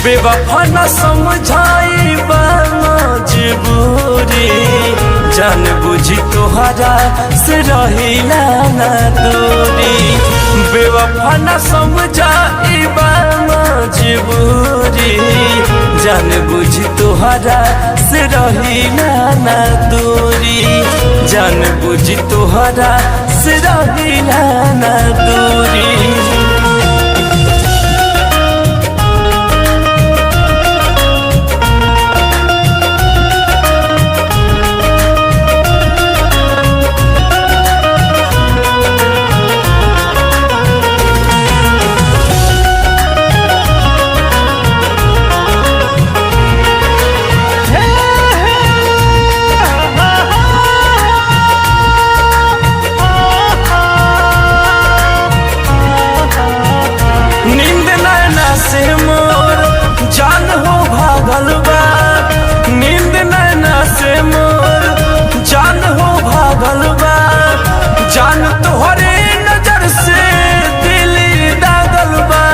बेवफा न समझाई मजबूरी, जान बुझी तोहरा से रहिला ना दूरी। बेवफा न समझाई मजबूरी, जान बुझी तोहरा से रहिला ना दूरी। जान बुझी तोहरा से रहिला ना दूरी। नींद नैना से मोर जान हो भागल बा, नींद नैना से मोर जान हो भागल बा। जान तोहरे नजर से दिल दागल बा।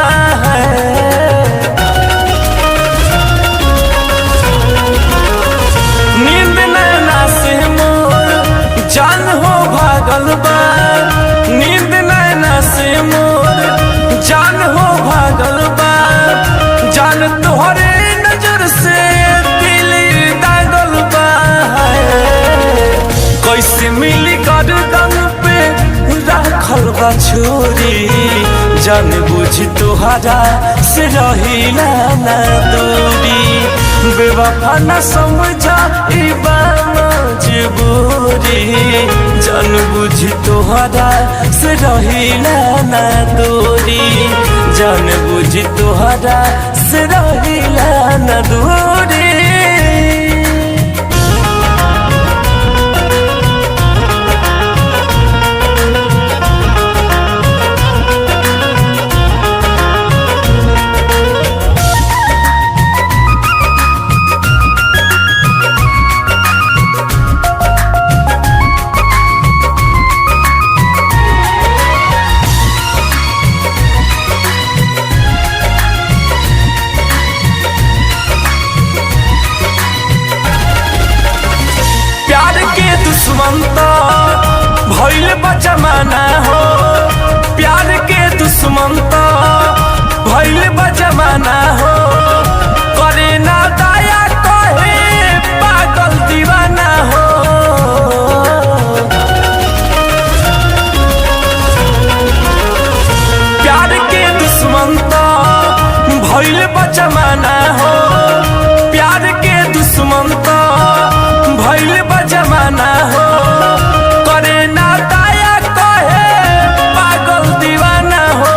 नींद नैना से मोर जान हो भागल बा, नींद नैना से मोर जान हो भागल बा। जान तोहरे नजर से दिल दागल बा। कैसे मिली गर्दन पे रखल बा छुरी, जान बुझी तोहरा से रहिला ना दूरी। बेवफा न समझाई मजबूरी, जान बुझी तोहरा से रहिला ना दूरी। जान बुझी तोहरा से रहिला ना दूरी। दुश्मन तो भइल बा जमाना हो, प्यार के दुश्मन तो भइल बा जमाना हो। करे ना दया कहे पागल दीवाना हो। प्यार के दुश्मन तो भइल बा जमाना हो, प्यार के दुश्मन तो भइल बा जमाना हो। करे ना दया कहे पागल दीवाना हो।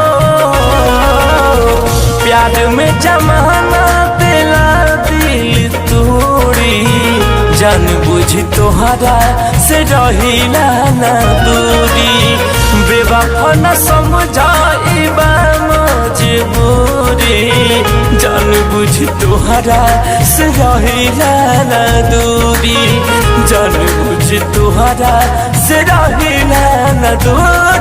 प्यार में जमाना दिला दिल तोड़ी, जान बुझी तोहरा से रहिला ना दूरी। बेवफा न समझाई मजबूरी, जान बुझी तोहरा से रहिला ना दूरी। जान बुझी तोहरा से रहिला ना दूरी।